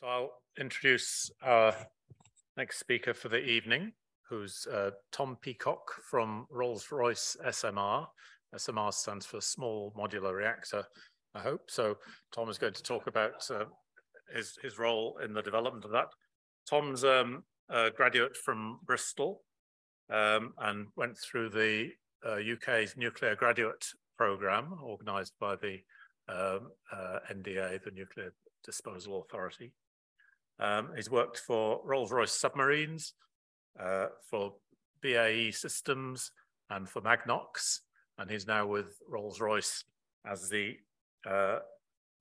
So I'll introduce our next speaker for the evening, who's Tom Peacock from Rolls-Royce SMR. SMR stands for Small Modular Reactor, I hope. So Tom is going to talk about his role in the development of that. Tom's a graduate from Bristol and went through the UK's nuclear graduate programme organised by the NDA, the Nuclear Disposal Authority. He's worked for Rolls-Royce Submarines, for BAE Systems, and for Magnox, and he's now with Rolls-Royce as the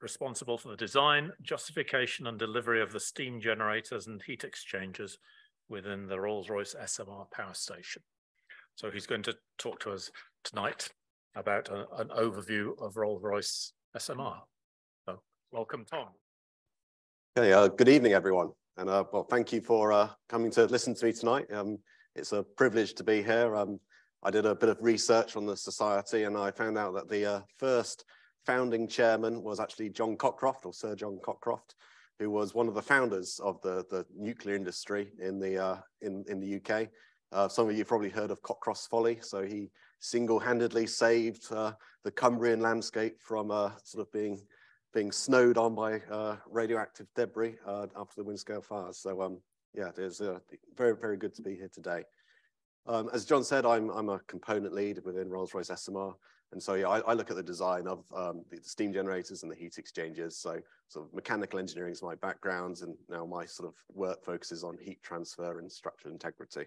responsible for the design, justification, and delivery of the steam generators and heat exchangers within the Rolls-Royce SMR power station. So he's going to talk to us tonight about an overview of Rolls-Royce SMR. So welcome, Tom. Okay, good evening, everyone. And well, thank you for coming to listen to me tonight. It's a privilege to be here. I did a bit of research on the society and I found out that the first founding chairman was actually John Cockcroft, or Sir John Cockcroft, who was one of the founders of the nuclear industry in the UK. Some of you probably heard of Cockcroft's Folly. So he single-handedly saved the Cumbrian landscape from sort of being snowed on by radioactive debris after the Windscale fires. So yeah, it is very, very good to be here today. As John said, I'm a component lead within Rolls-Royce SMR. And so yeah, I look at the design of the steam generators and the heat exchangers. So sort of mechanical engineering is my background, and now my sort of work focuses on heat transfer and structural integrity.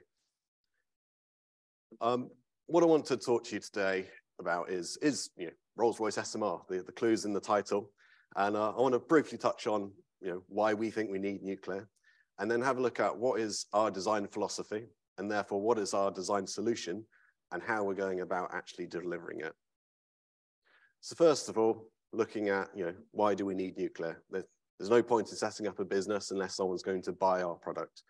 What I want to talk to you today about is Rolls-Royce SMR, the clues in the title. And I want to briefly touch on why we think we need nuclear, and then have a look at what is our design philosophy, and therefore what is our design solution, and how we're going about actually delivering it. So first of all, looking at why do we need nuclear? There's no point in setting up a business unless someone's going to buy our product.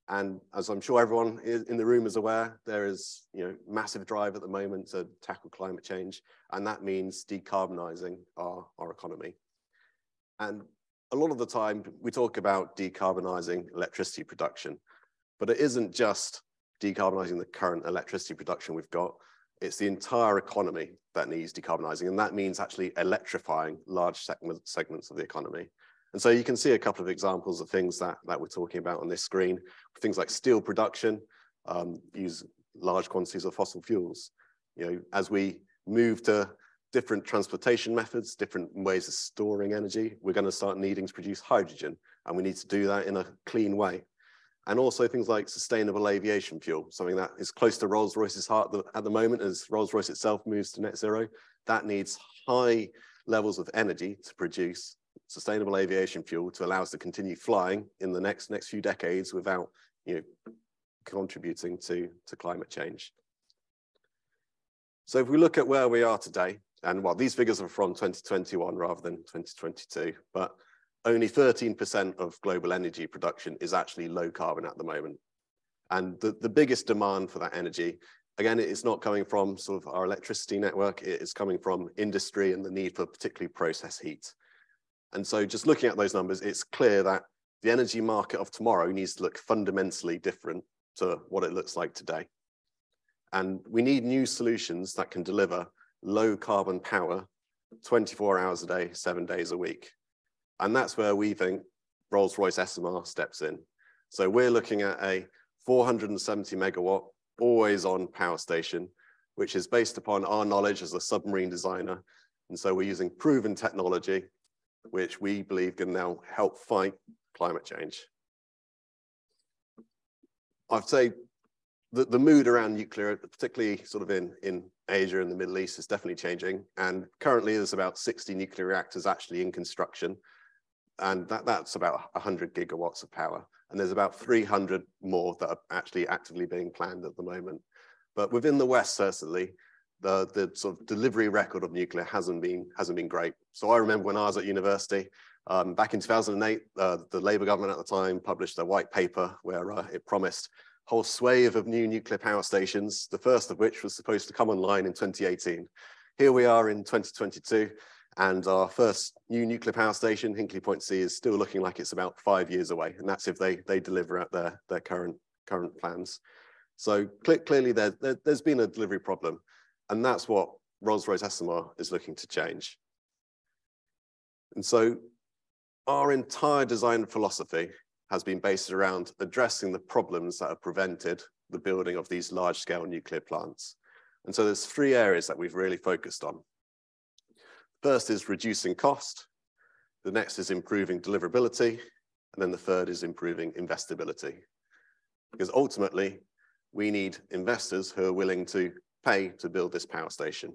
And as I'm sure everyone in the room is aware, there is massive drive at the moment to tackle climate change, and that means decarbonising our economy. And a lot of the time we talk about decarbonising electricity production, but it isn't just decarbonising the current electricity production we've got. It's the entire economy that needs decarbonising, and that means actually electrifying large segments of the economy. And so you can see a couple of examples of things that we're talking about on this screen. Things like steel production, use large quantities of fossil fuels. As we move to different transportation methods, different ways of storing energy, we're going to start needing to produce hydrogen, and we need to do that in a clean way. And also things like sustainable aviation fuel, something that is close to Rolls-Royce's heart at the moment as Rolls-Royce itself moves to net zero. That needs high levels of energy to produce sustainable aviation fuel to allow us to continue flying in the next few decades without contributing to climate change. So if we look at where we are today, and well, these figures are from 2021 rather than 2022, but only 13% of global energy production is actually low carbon at the moment. And the biggest demand for that energy, again, it's not coming from sort of our electricity network, it is coming from industry and the need for particularly process heat. And so just looking at those numbers, it's clear that the energy market of tomorrow needs to look fundamentally different to what it looks like today. And we need new solutions that can deliver low carbon power 24 hours a day, 7 days a week. And that's where we think Rolls-Royce SMR steps in. So we're looking at a 470 megawatt always on power station, which is based upon our knowledge as a submarine designer. And so we're using proven technology, which we believe can now help fight climate change. I'd say the mood around nuclear, particularly sort of in Asia and the Middle East, is definitely changing. And currently there's about 60 nuclear reactors actually in construction. And that's about 100 gigawatts of power. And there's about 300 more that are actually actively being planned at the moment. But within the West, certainly, the sort of delivery record of nuclear hasn't been great. So I remember when I was at university, back in 2008, the Labour government at the time published a white paper where it promised a whole swathe of new nuclear power stations, the first of which was supposed to come online in 2018. Here we are in 2022, And our first new nuclear power station, Hinkley Point C, is still looking like it's about 5 years away. And that's if they deliver at their current plans. So clearly there's been a delivery problem. And that's what Rolls-Royce SMR is looking to change. And so our entire design philosophy has been based around addressing the problems that have prevented the building of these large-scale nuclear plants. And so there's 3 areas that we've really focused on. First is reducing cost. The next is improving deliverability. And then the third is improving investability. Because ultimately, we need investors who are willing to pay to build this power station.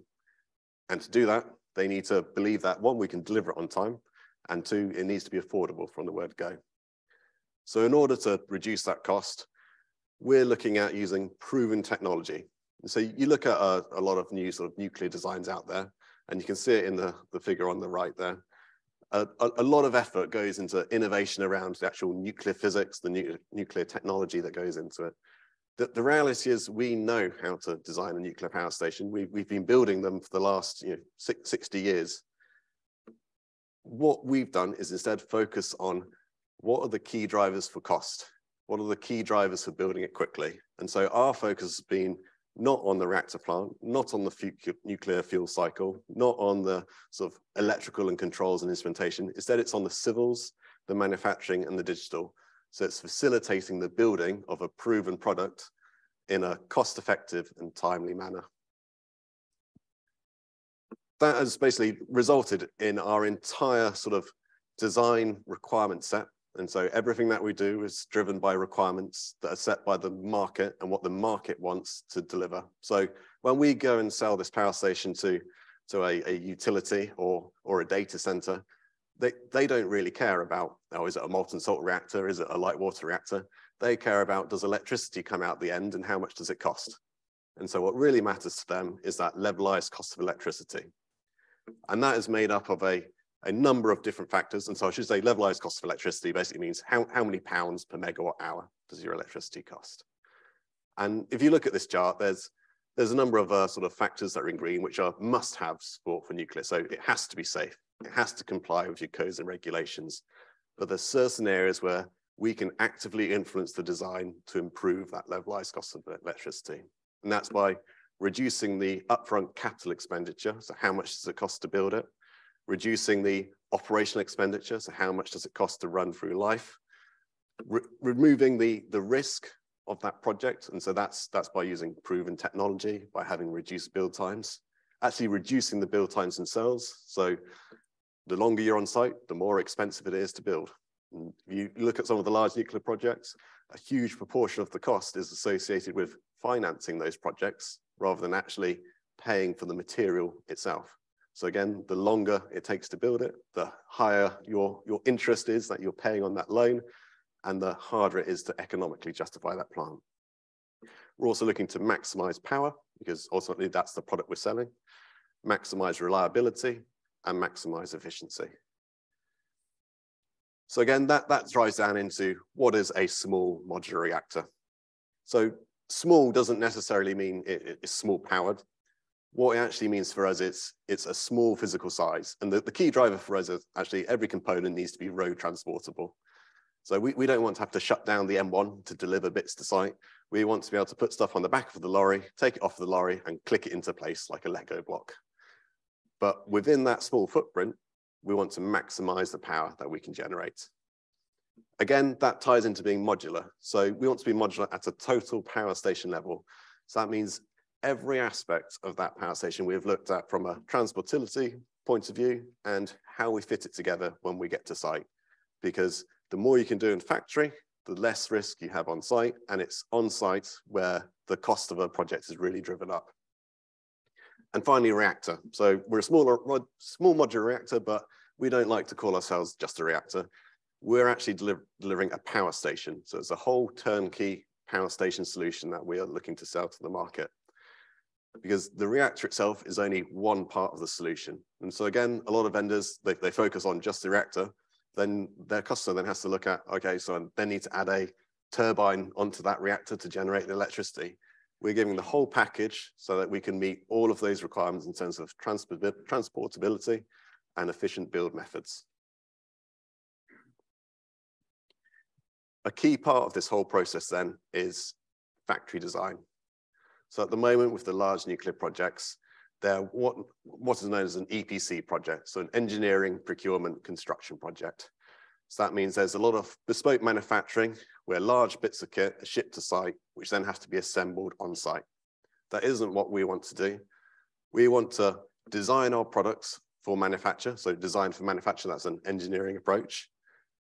And to do that, they need to believe that, 1, we can deliver it on time, and 2, it needs to be affordable from the word go. So in order to reduce that cost, we're looking at using proven technology. So you look at a lot of new sort of nuclear designs out there, and you can see it in the figure on the right there. A lot of effort goes into innovation around the actual nuclear physics, the nuclear technology that goes into it. The reality is we know how to design a nuclear power station. We've been building them for the last 60 years. What we've done is instead focus on what are the key drivers for cost? What are the key drivers for building it quickly? And so our focus has been not on the reactor plant, not on the nuclear fuel cycle, not on the sort of electrical and controls and instrumentation. Instead, it's on the civils, the manufacturing, and the digital. So it's facilitating the building of a proven product in a cost-effective and timely manner. That has basically resulted in our entire sort of design requirement set. And so everything that we do is driven by requirements that are set by the market and what the market wants to deliver. So when we go and sell this power station to a utility or a data center, they don't really care about, oh, is it a molten salt reactor? Is it a light water reactor? They care about, does electricity come out the end and how much does it cost? And so what really matters to them is that levelized cost of electricity. And that is made up of a number of different factors. And so I should say levelized cost of electricity basically means how many pounds per megawatt hour does your electricity cost? And if you look at this chart, there's a number of sort of factors that are in green, which are must-haves for nuclear. So it has to be safe. It has to comply with your codes and regulations. But there's certain areas where we can actively influence the design to improve that levelized cost of electricity. And that's by reducing the upfront capital expenditure. So how much does it cost to build it? Reducing the operational expenditure, so how much does it cost to run through life? Removing the risk of that project, and so that's by using proven technology, by having reduced build times, actually reducing the build times themselves. So the longer you're on site, the more expensive it is to build. And if you look at some of the large nuclear projects, a huge proportion of the cost is associated with financing those projects rather than actually paying for the material itself. So again, the longer it takes to build it, the higher your interest is that you're paying on that loan, and the harder it is to economically justify that plant. We're also looking to maximize power, because ultimately that's the product we're selling, maximize reliability, and maximize efficiency. So again, that drives down into what is a small modular reactor. So small doesn't necessarily mean it's small powered. What it actually means for us, it's a small physical size. And the key driver for us is actually every component needs to be road transportable. So we don't want to have to shut down the M1 to deliver bits to site. We want to be able to put stuff on the back of the lorry, take it off the lorry, and click it into place like a Lego block. But within that small footprint, we want to maximize the power that we can generate. Again, that ties into being modular. So we want to be modular at a total power station level. So that means every aspect of that power station we have looked at from a transportability point of view and how we fit it together when we get to site. Because the more you can do in factory, the less risk you have on site, and it's on site where the cost of a project is really driven up. And finally, reactor. So we're a small modular reactor, but we don't like to call ourselves just a reactor. We're actually delivering a power station. So it's a whole turnkey power station solution that we are looking to sell to the market. Because the reactor itself is only one part of the solution. And so again, a lot of vendors, they focus on just the reactor. Then their customer then has to look at, okay, so they need to add a turbine onto that reactor to generate the electricity. We're giving the whole package so that we can meet all of those requirements in terms of transportability, and efficient build methods. A key part of this whole process then is factory design. So at the moment with the large nuclear projects, they're what is known as an EPC project, so an engineering, procurement, construction project. So that means there's a lot of bespoke manufacturing where large bits of kit are shipped to site, which then has to be assembled on site. That isn't what we want to do. We want to design our products for manufacture. So design for manufacture, that's an engineering approach.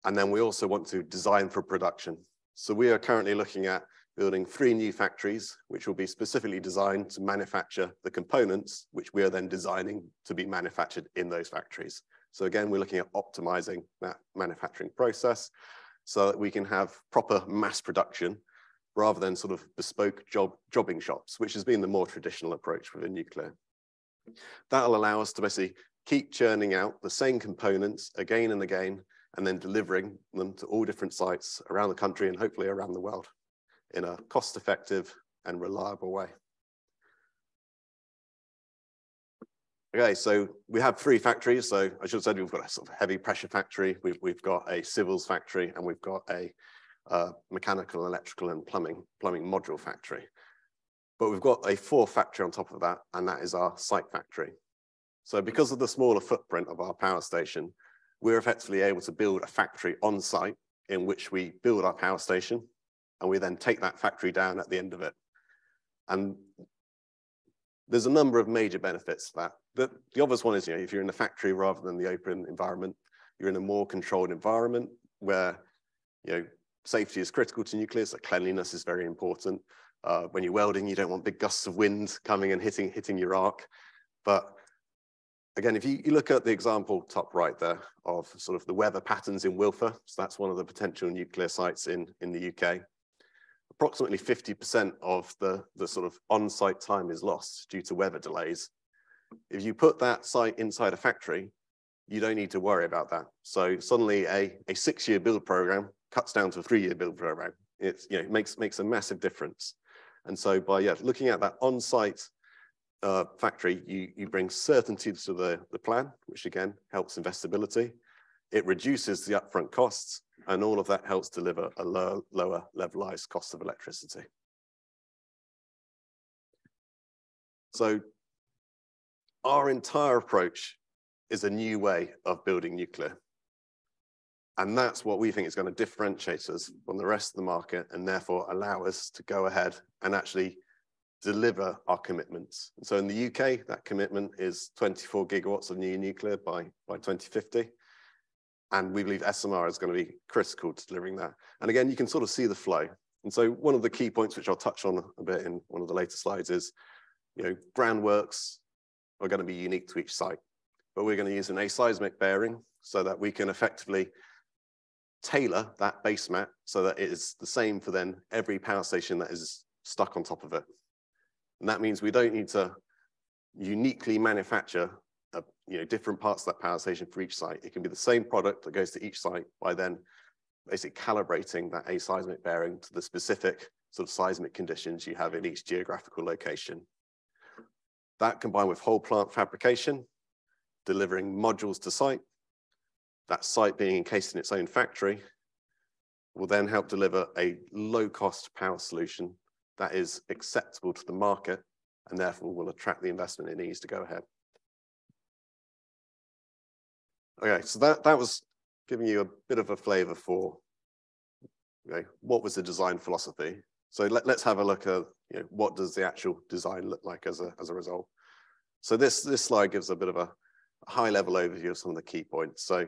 And then we also want to design for production. So we are currently looking at building 3 new factories, which will be specifically designed to manufacture the components, which we are then designing to be manufactured in those factories. So again, we're looking at optimizing that manufacturing process so that we can have proper mass production rather than sort of bespoke jobbing shops, which has been the more traditional approach within nuclear. That'll allow us to basically keep churning out the same components again and again, and then delivering them to all different sites around the country and hopefully around the world in a cost-effective and reliable way. Okay, so we have 3 factories. So I should have said we've got a sort of heavy pressure factory, we've got a civils factory, and we've got a mechanical, electrical, and plumbing module factory. But we've got a 4th factory on top of that, and that is our site factory. So because of the smaller footprint of our power station, we're effectively able to build a factory on site in which we build our power station, and we then take that factory down at the end of it. And there's a number of major benefits to that. The obvious one is, if you're in a factory rather than the open environment, you're in a more controlled environment where, safety is critical to nuclear, so cleanliness is very important. When you're welding, you don't want big gusts of wind coming and hitting your arc. But again, if you look at the example top right there of sort of the weather patterns in Wilfer, so that's one of the potential nuclear sites in the UK. Approximately 50% of the sort of on-site time is lost due to weather delays. If you put that site inside a factory, you don't need to worry about that. So suddenly a 6-year build program cuts down to a 3-year build program. It makes a massive difference. And so by looking at that on-site factory, you bring certainty to the plan, which again helps investability. It reduces the upfront costs, and all of that helps deliver a lower levelized cost of electricity. So our entire approach is a new way of building nuclear. And that's what we think is going to differentiate us from the rest of the market and therefore allow us to go ahead and actually deliver our commitments. And so in the UK, that commitment is 24 gigawatts of new nuclear by 2050. And we believe SMR is going to be critical to delivering that. And again, you can sort of see the flow. And so one of the key points, which I'll touch on a bit in one of the later slides, is groundworks are going to be unique to each site. But we're going to use an aseismic bearing so that we can effectively tailor that base mat so that it is the same for then every power station that is stuck on top of it. And that means we don't need to uniquely manufacture different parts of that power station for each site. It can be the same product that goes to each site by then basically calibrating that aseismic bearing to the specific sort of seismic conditions you have in each geographical location. That combined with whole plant fabrication, delivering modules to site, that site being encased in its own factory, will then help deliver a low-cost power solution that is acceptable to the market and therefore will attract the investment it needs to go ahead. Okay, so that was giving you a bit of a flavor for what was the design philosophy. So let's have a look at what does the actual design look like as a result. So this slide gives a bit of a high-level overview of some of the key points. So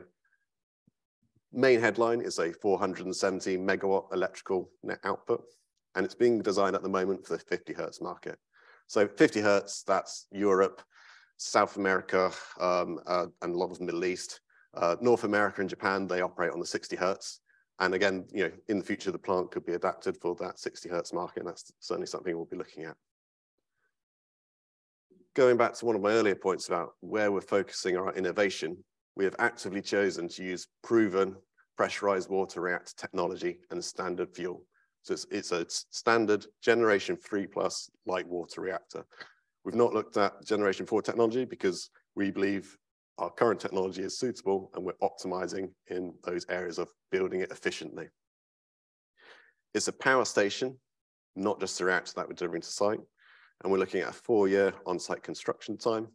main headline is a 470 megawatt electrical net output, and it's being designed at the moment for the 50 hertz market. So 50 hertz, that's Europe, South America, and a lot of the Middle East. North America and Japan, they operate on the 60 hertz. And again, in the future, the plant could be adapted for that 60 hertz market, and that's certainly something we'll be looking at. Going back to one of my earlier points about where we're focusing our innovation, we have actively chosen to use proven pressurized water reactor technology and standard fuel. So it's a standard generation 3+ light water reactor. We've not looked at generation 4 technology because we believe our current technology is suitable and we're optimizing in those areas of building it efficiently. It's a power station, not just a reactor that we're delivering to site. And we're looking at a 4-year on-site construction time.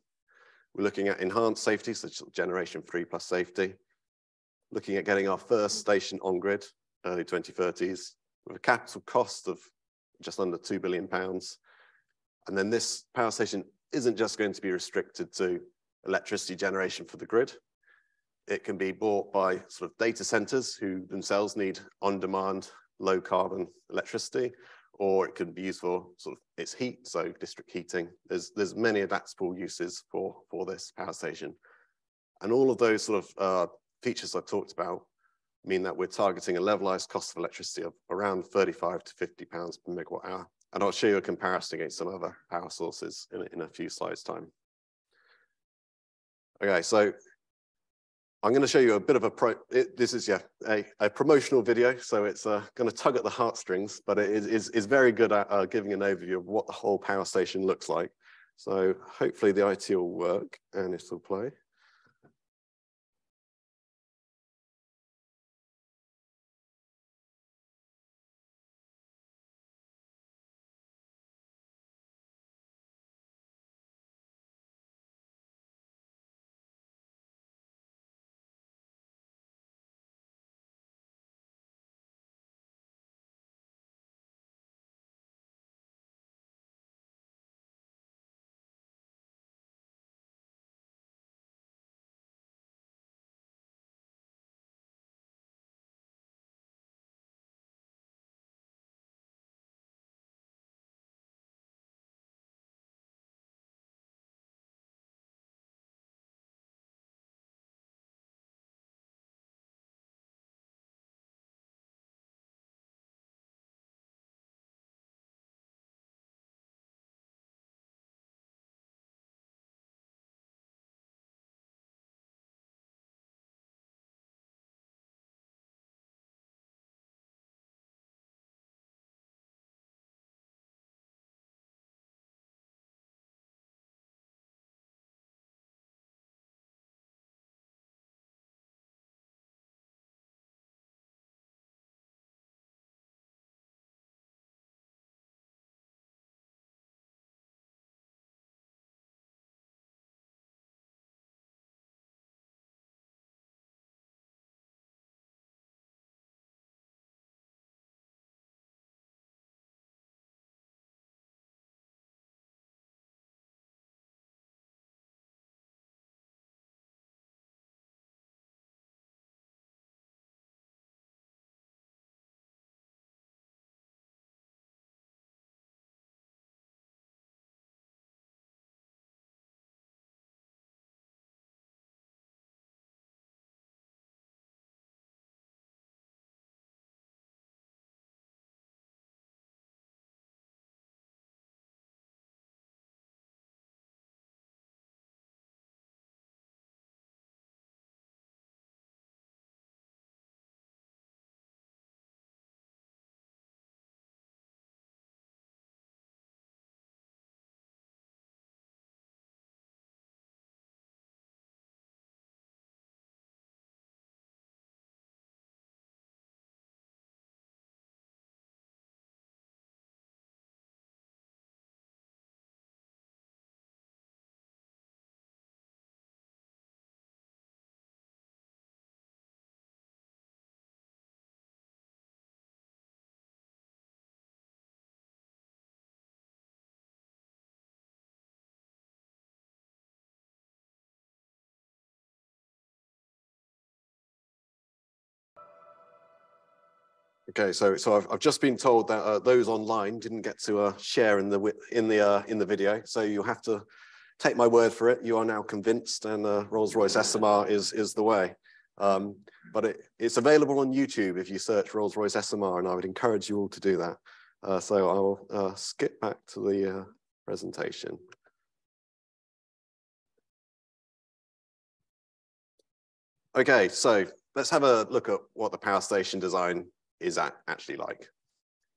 We're looking at enhanced safety, such as generation 3+ safety. Looking at getting our first station on grid, early 2030s, with a capital cost of just under £2 billion. And then this power station isn't just going to be restricted to electricity generation for the grid. It can be bought by sort of data centers who themselves need on-demand, low-carbon electricity, or it can be used for sort of its heat, so district heating. There's many adaptable uses for this power station. And all of those sort of features I've talked about mean that we're targeting a levelized cost of electricity of around 35 to 50 pounds per megawatt hour. And I'll show you a comparison against some other power sources in a few slides' time. Okay, so I'm going to show you a bit of this is a promotional video, so it's going to tug at the heartstrings, but it is very good at giving an overview of what the whole power station looks like. So hopefully the IT will work and it will play. Okay, so I've just been told that those online didn't get to share in the video, so you'll have to take my word for it. You are now convinced, and Rolls-Royce SMR is the way. But it's available on YouTube if you search Rolls-Royce SMR, and I would encourage you all to do that. So I'll skip back to the presentation. Okay, so let's have a look at what the power station design is actually like.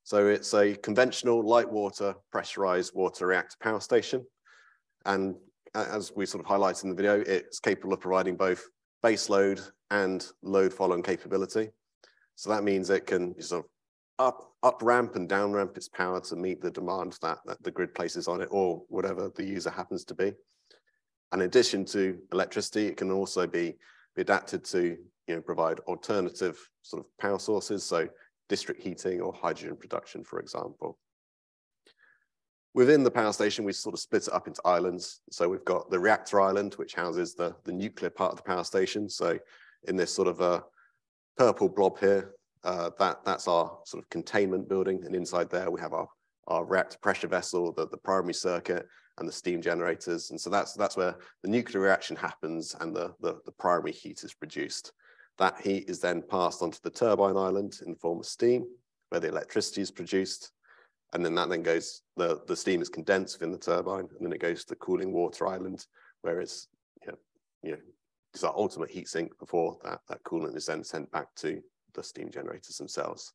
So it's a conventional light water pressurized water reactor power station. And as we sort of highlighted in the video, it's capable of providing both base load and load following capability. So that means it can sort of up ramp and down ramp its power to meet the demand that the grid places on it, or whatever the user happens to be. And in addition to electricity, it can also be adapted to provide alternative sort of power sources, so district heating or hydrogen production, for example. Within the power station, we sort of split it up into islands. So we've got the reactor island, which houses the nuclear part of the power station. So in this sort of purple blob here, that's our sort of containment building. And inside there, we have our reactor pressure vessel, the primary circuit, and the steam generators. And so that's where the nuclear reaction happens and the primary heat is produced. That heat is then passed onto the turbine island in the form of steam, where the electricity is produced. And then that then goes, the steam is condensed within the turbine, and then it goes to the cooling water island, where it's, it's our ultimate heat sink before that coolant is then sent back to the steam generators themselves.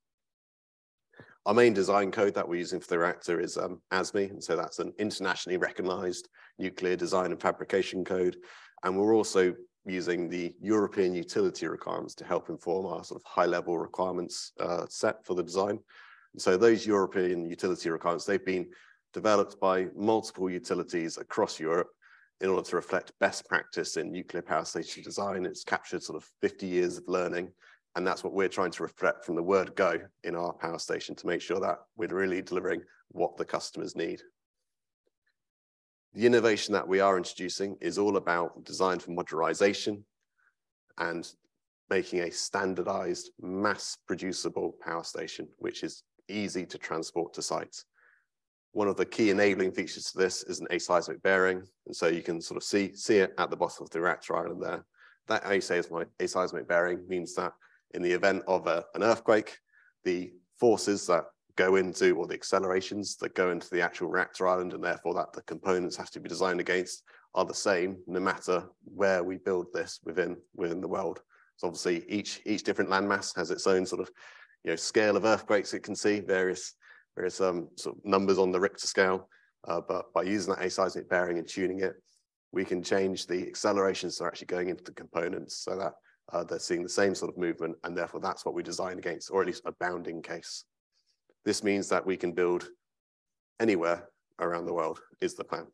Our main design code that we're using for the reactor is ASME, and so that's an internationally recognized nuclear design and fabrication code. And we're also using the European utility requirements to help inform our sort of high-level requirements set for the design. And so those European utility requirements, they've been developed by multiple utilities across Europe in order to reflect best practice in nuclear power station design. It's captured sort of 50 years of learning, and that's what we're trying to reflect from the word go in our power station to make sure that we're really delivering what the customers need. The innovation that we are introducing is all about design for modularization and making a standardized, mass producible power station, which is easy to transport to sites. One of the key enabling features to this is an aseismic bearing. And so you can sort of see it at the bottom of the reactor island there. That aseismic bearing means that in the event of an earthquake, the forces that go into, or the accelerations that go into the actual reactor island, and therefore that the components have to be designed against, are the same no matter where we build this within the world. So obviously each different landmass has its own sort of scale of earthquakes. It can see various sort of numbers on the Richter scale, but by using that aseismic bearing and tuning it, we can change the accelerations that are actually going into the components so that they're seeing the same sort of movement, and therefore that's what we design against, or at least a bounding case. This means that we can build anywhere around the world is the plan.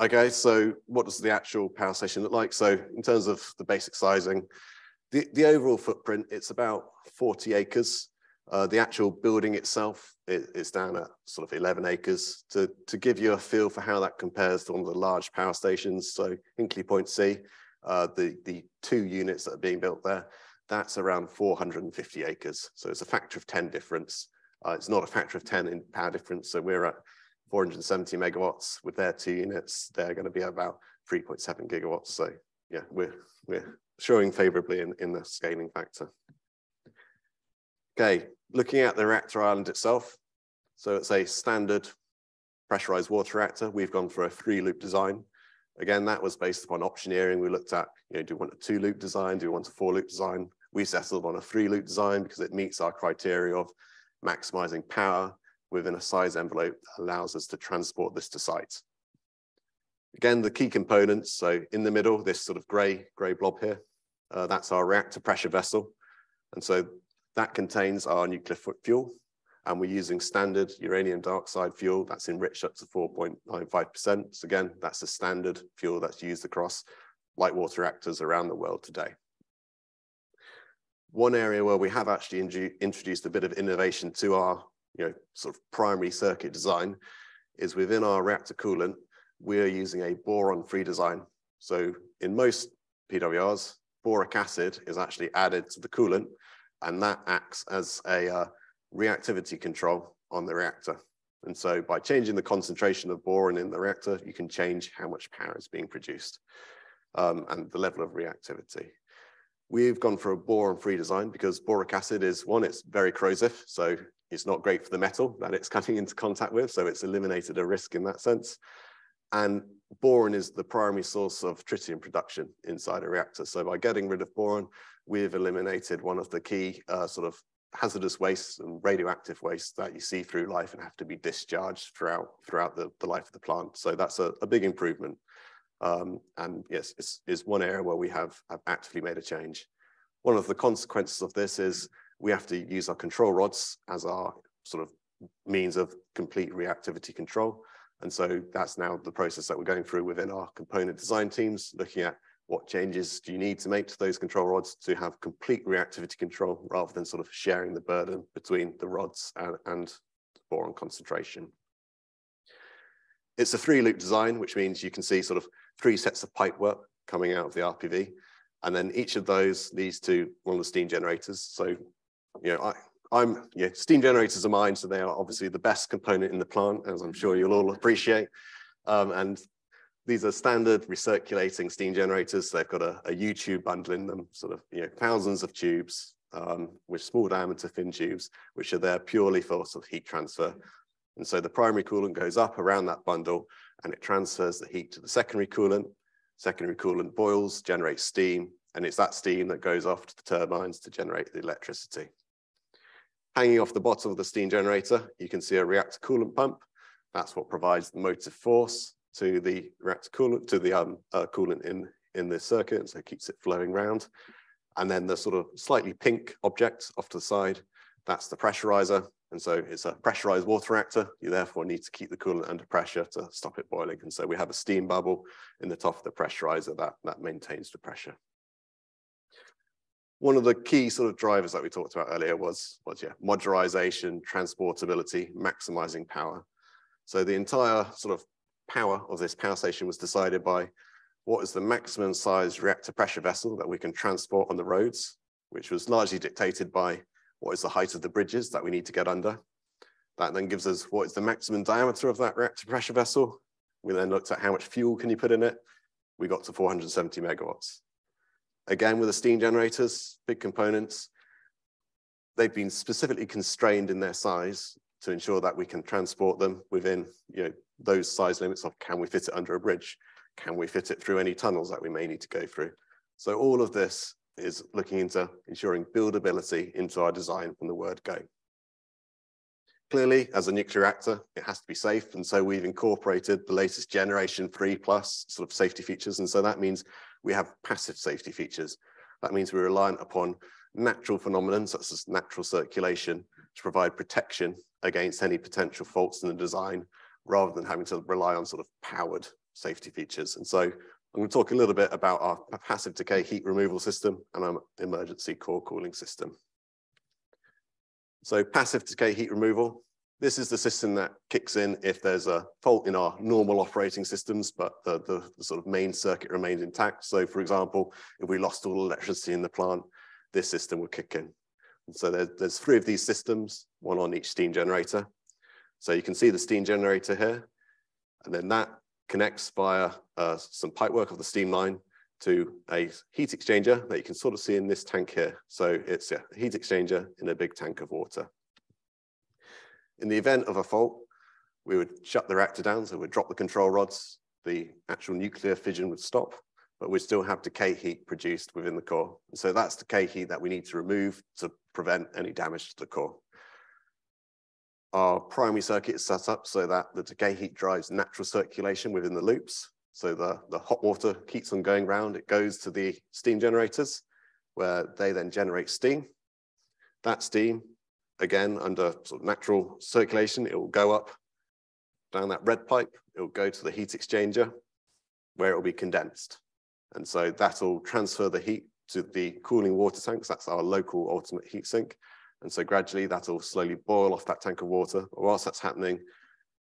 Okay, so what does the actual power station look like? So in terms of the basic sizing, the overall footprint, it's about 40 acres. The actual building itself is down at sort of 11 acres. To give you a feel for how that compares to one of the large power stations, so Hinkley Point C, the 2 units that are being built there, that's around 450 acres. So it's a factor of 10 difference. It's not a factor of 10 in power difference. So we're at 470 megawatts with their 2 units. They're going to be about 3.7 gigawatts. So yeah, we're showing favorably in the scaling factor. Okay, looking at the reactor island itself. So it's a standard pressurized water reactor. We've gone for a 3-loop design. Again, that was based upon optioneering. We looked at, do we want a 2-loop design? Do we want a 4-loop design? We settled on a 3-loop design because it meets our criteria of maximizing power within a size envelope that allows us to transport this to site. Again, the key components. So in the middle, this sort of gray blob here, that's our reactor pressure vessel. And so that contains our nuclear fuel. And we're using standard uranium dioxide fuel that's enriched up to 4.95%. So again, that's a standard fuel that's used across light water reactors around the world today. One area where we have actually introduced a bit of innovation to our sort of primary circuit design is within our reactor coolant, we're using a boron-free design. So in most PWRs, boric acid is actually added to the coolant, and that acts as a reactivity control on the reactor. And so by changing the concentration of boron in the reactor, you can change how much power is being produced and the level of reactivity. We've gone for a boron-free design because boric acid is, one, it's very corrosive, so it's not great for the metal that it's coming into contact with, so it's eliminated a risk in that sense. And boron is the primary source of tritium production inside a reactor. So by getting rid of boron, we've eliminated one of the key sort of hazardous waste and radioactive waste that you see through life and have to be discharged throughout the life of the plant. So that's a big improvement. And yes, it's one area where we have actively made a change. One of the consequences of this is we have to use our control rods as our sort of means of complete reactivity control. And so that's now the process that we're going through within our component design teams, looking at what changes do you need to make to those control rods to have complete reactivity control rather than sort of sharing the burden between the rods and boron concentration. It's a 3-loop design, which means you can see sort of 3 sets of pipework coming out of the RPV. And then each of those leads to one of the steam generators. So, steam generators are mine, so they are obviously the best component in the plant, as I'm sure you'll all appreciate. And these are standard recirculating steam generators. They've got a U-tube bundle in them, sort of thousands of tubes with small diameter thin tubes, which are there purely for sort of heat transfer. And so the primary coolant goes up around that bundle and it transfers the heat to the secondary coolant. Secondary coolant boils, generates steam, and it's that steam that goes off to the turbines to generate the electricity. Hanging off the bottom of the steam generator, you can see a reactor coolant pump. That's what provides the motive force to the reactor coolant, to the coolant in the circuit, so it keeps it flowing round. And then the sort of slightly pink object off to the side, that's the pressurizer. And so it's a pressurized water reactor. You therefore need to keep the coolant under pressure to stop it boiling. And so we have a steam bubble in the top of the pressurizer that maintains the pressure. One of the key sort of drivers that we talked about earlier was modularization, transportability, maximizing power. So the entire sort of power of this power station was decided by what is the maximum size reactor pressure vessel that we can transport on the roads, which was largely dictated by what is the height of the bridges that we need to get under. That then gives us what is the maximum diameter of that reactor pressure vessel. We then looked at how much fuel can you put in it. We got to 470 megawatts. Again, with the steam generators, big components, they've been specifically constrained in their size to ensure that we can transport them within those size limits of can we fit it under a bridge? Can we fit it through any tunnels that we may need to go through? So all of this is looking into ensuring buildability into our design from the word go. Clearly, as a nuclear reactor, it has to be safe. And so we've incorporated the latest generation 3+ sort of safety features. And so that means we have passive safety features. That means we're reliant upon natural phenomena, such as natural circulation, to provide protection against any potential faults in the design, rather than having to rely on sort of powered safety features. And so I'm going to talk a little bit about our passive decay heat removal system and our emergency core cooling system. So passive decay heat removal, this is the system that kicks in if there's a fault in our normal operating systems, but the sort of main circuit remains intact. So for example, if we lost all electricity in the plant, this system will kick in. And so there's 3 of these systems, 1 on each steam generator. So you can see the steam generator here, and then that connects via some pipework of the steam line to a heat exchanger that you can sort of see in this tank here. So it's a heat exchanger in a big tank of water. In the event of a fault, we would shut the reactor down, so we'd drop the control rods, the actual nuclear fission would stop, but we'd still have decay heat produced within the core. And so that's decay heat that we need to remove to prevent any damage to the core. Our primary circuit is set up so that the decay heat drives natural circulation within the loops. So the hot water keeps on going round. It goes to the steam generators, where they then generate steam. That steam, again, under sort of natural circulation, it will go up down that red pipe. It will go to the heat exchanger, where it will be condensed. And so that will transfer the heat to the cooling water tanks. That's our local ultimate heat sink. And so gradually that'll slowly boil off that tank of water. But whilst that's happening,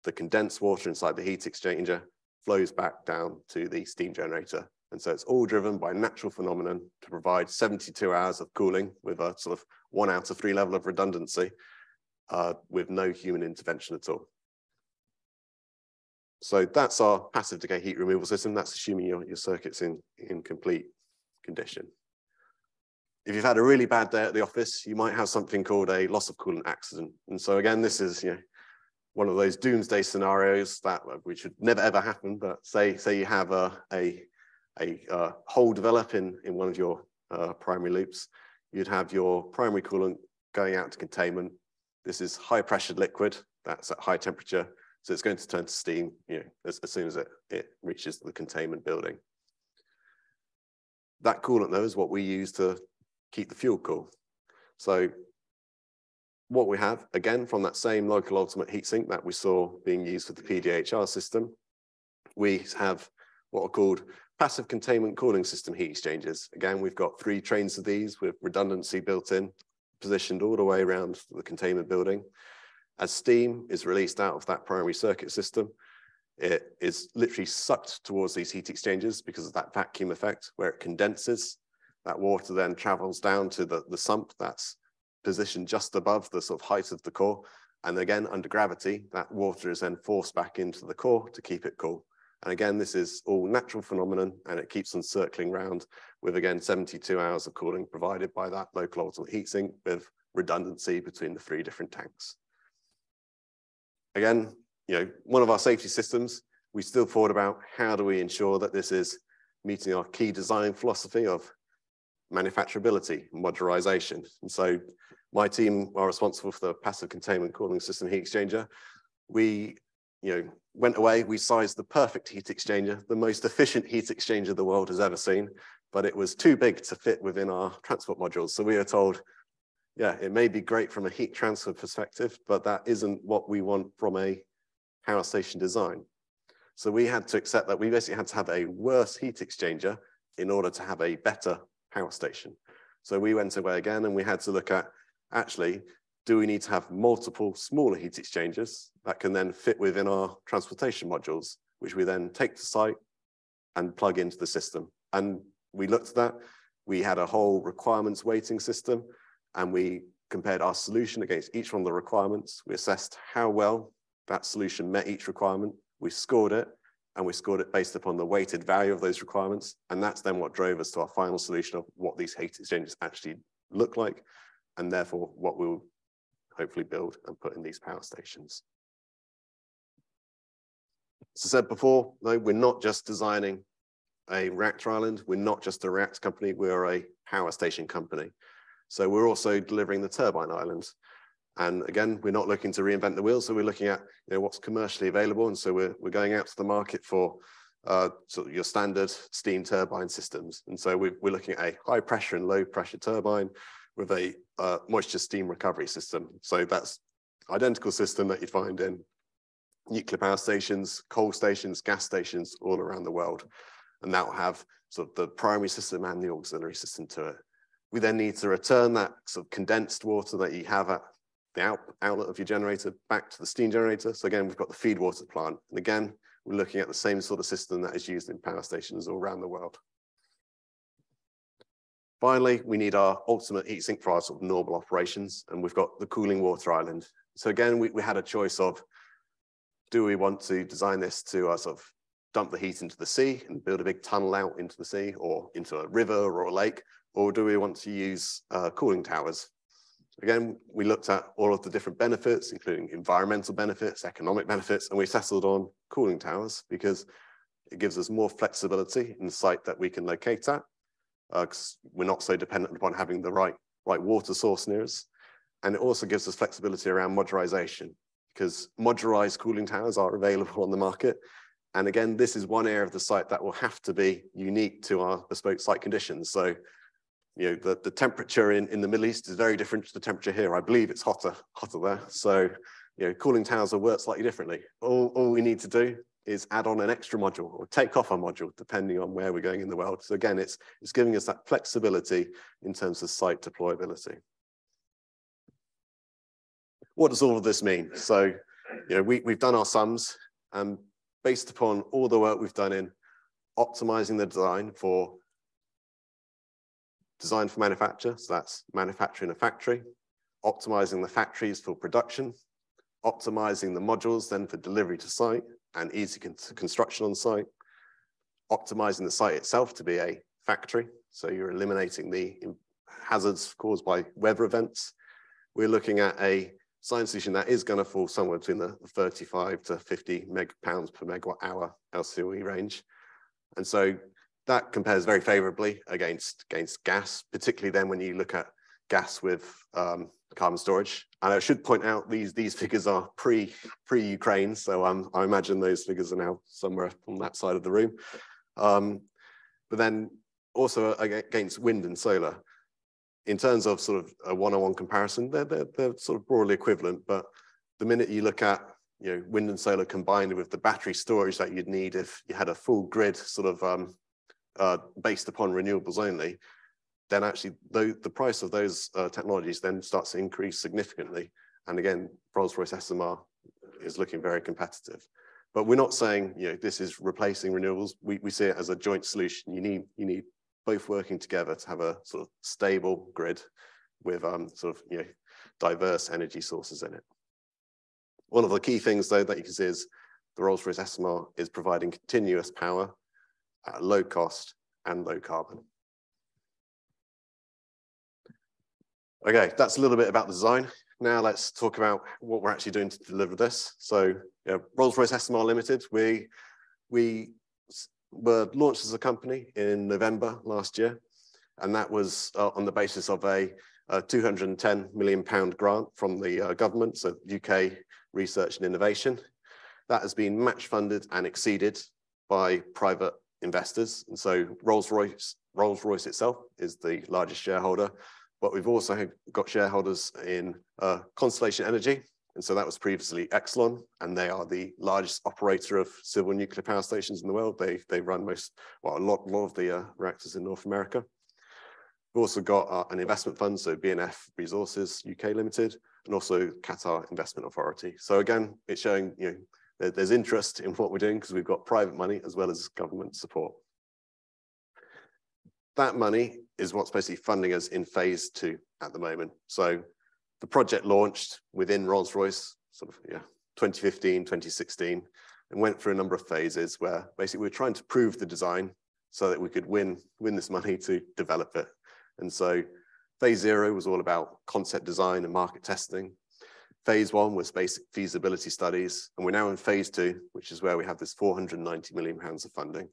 the condensed water inside the heat exchanger flows back down to the steam generator. And so it's all driven by natural phenomenon to provide 72 hours of cooling with a sort of 1 out of 3 level of redundancy with no human intervention at all. So that's our passive decay heat removal system. That's assuming your circuit's in complete condition. If you've had a really bad day at the office, you might have something called a loss of coolant accident. And so again, this is one of those doomsday scenarios that we should never ever happen. But say you have a hole develop in one of your primary loops, you'd have your primary coolant going out to containment. This is high pressured liquid, that's at high temperature. So it's going to turn to steam, as soon as it reaches the containment building. That coolant though is what we use to keep the fuel cool. So what we have, again, from that same local ultimate heatsink that we saw being used for the PDHR system, we have what are called passive containment cooling system heat exchangers. Again, we've got 3 trains of these with redundancy built in, positioned all the way around the containment building. As steam is released out of that primary circuit system, it is literally sucked towards these heat exchangers because of that vacuum effect where it condenses. That water then travels down to the sump that's positioned just above the sort of height of the core. And again, under gravity, that water is then forced back into the core to keep it cool. And again, this is all natural phenomenon, and it keeps on circling round with, again, 72 hours of cooling provided by that local ultimate heatsink with redundancy between the 3 different tanks. Again, one of our safety systems, we still thought about how do we ensure that this is meeting our key design philosophy of manufacturability and modularization. And so my team are responsible for the passive containment cooling system heat exchanger. We went away, we sized the perfect heat exchanger, the most efficient heat exchanger the world has ever seen, but it was too big to fit within our transport modules. So we were told, yeah, it may be great from a heat transfer perspective, but that isn't what we want from a power station design. So we had to accept that we basically had to have a worse heat exchanger in order to have a better power station. So we went away again and we had to look at, actually, do we need to have multiple smaller heat exchangers that can then fit within our transportation modules, which we then take to site and plug into the system. And we looked at that. We had a whole requirements weighting system, and we compared our solution against each one of the requirements. We assessed how well that solution met each requirement. We scored it, and we scored it based upon the weighted value of those requirements. And that's then what drove us to our final solution of what these heat exchangers actually look like, and therefore what we'll hopefully build and put in these power stations. As I said before, though, we're not just designing a reactor island. We're not just a reactor company. We're a power station company. So we're also delivering the turbine island. And again, we're not looking to reinvent the wheel. So we're looking at what's commercially available. And so we're going out to the market for sort of your standard steam turbine systems. And so we're looking at a high pressure and low pressure turbine with a moisture steam recovery system. So that's identical system that you'd find in nuclear power stations, coal stations, gas stations all around the world. And that will have sort of the primary system and the auxiliary system to it. We then need to return that sort of condensed water that you have at the outlet of your generator back to the steam generator. So again, we've got the feed water plant. And again, we're looking at the same sort of system that is used in power stations all around the world. Finally, we need our ultimate heatsink for our sort of normal operations. And we've got the cooling water island. So again, we had a choice of, do we want to design this to sort of dump the heat into the sea and build a big tunnel out into the sea or into a river or a lake? Or do we want to use cooling towers? Again, we looked at all of the different benefits, including environmental benefits, economic benefits, and we settled on cooling towers because it gives us more flexibility in the site that we can locate at, because we're not so dependent upon having the right water source near us. And it also gives us flexibility around modularization, because modularized cooling towers are available on the market. And again, this is one area of the site that will have to be unique to our bespoke site conditions. So the temperature in the Middle East is very different to the temperature here. I believe it's hotter there. So cooling towers will work slightly differently. All we need to do is add on an extra module or take off a module, depending on where we're going in the world. So again, it's giving us that flexibility in terms of site deployability. What does all of this mean? So we've done our sums, and based upon all the work we've done in optimizing the design for manufacture, so that's manufacturing a factory, optimizing the factories for production, optimizing the modules then for delivery to site and easy construction on site, optimizing the site itself to be a factory, so you're eliminating the hazards caused by weather events. We're looking at a design solution that is going to fall somewhere between the 35 to 50 pounds per megawatt hour LCOE range. And so that compares very favorably against gas, particularly then when you look at gas with carbon storage. And I should point out these figures are pre-Ukraine, so I imagine those figures are now somewhere on that side of the room. But then also against wind and solar, in terms of sort of a one-on-one comparison, they're sort of broadly equivalent. But the minute you look at wind and solar combined with the battery storage that you'd need if you had a full grid sort of based upon renewables only, then actually the price of those technologies then starts to increase significantly. And again, Rolls-Royce SMR is looking very competitive. But we're not saying this is replacing renewables. We see it as a joint solution. You need both working together to have a sort of stable grid with sort of diverse energy sources in it. One of the key things though that you can see is the Rolls-Royce SMR is providing continuous power at low cost and low carbon. Okay, that's a little bit about the design. Now let's talk about what we're actually doing to deliver this. So Rolls-Royce SMR Limited, we were launched as a company in November last year, and that was on the basis of a £210 million grant from the government, so UK Research and Innovation. That has been match funded and exceeded by private investors. And so Rolls-Royce itself is the largest shareholder, but we've also got shareholders in Constellation Energy. And so that was previously Exelon, and they are the largest operator of civil nuclear power stations in the world. They run a lot of the reactors in North America. We've also got an investment fund, so BNF Resources UK Limited, and also Qatar Investment Authority. So again, it's showing there's interest in what we're doing because we've got private money as well as government support. That money is what's basically funding us in phase 2 at the moment. So the project launched within Rolls-Royce, sort of 2015, 2016, and went through a number of phases where basically we're trying to prove the design so that we could win this money to develop it. And so phase 0 was all about concept design and market testing. Phase 1 was basic feasibility studies, and we're now in phase 2, which is where we have this £490 million of funding.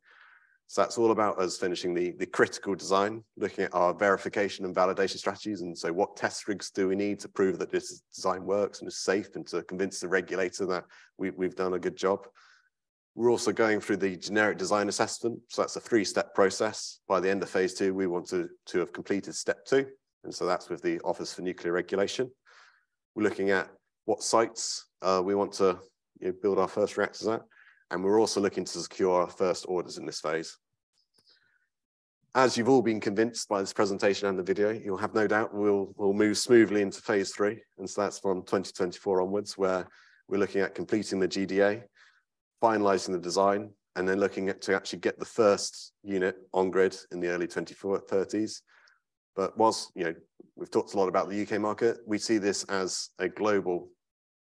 So that's all about us finishing the critical design, looking at our verification and validation strategies. And so what test rigs do we need to prove that this design works and is safe, and to convince the regulator that we've done a good job. We're also going through the generic design assessment. So that's a 3-step process. By the end of phase 2, we want to have completed step 2. And so that's with the Office for Nuclear Regulation. We're looking at what sites we want to build our first reactors at. And we're also looking to secure our first orders in this phase. As you've all been convinced by this presentation and the video, you'll have no doubt we'll move smoothly into phase 3. And so that's from 2024 onwards, where we're looking at completing the GDA, finalizing the design, and then looking at to actually get the first unit on grid in the early 2030s. But whilst we've talked a lot about the UK market, we see this as a global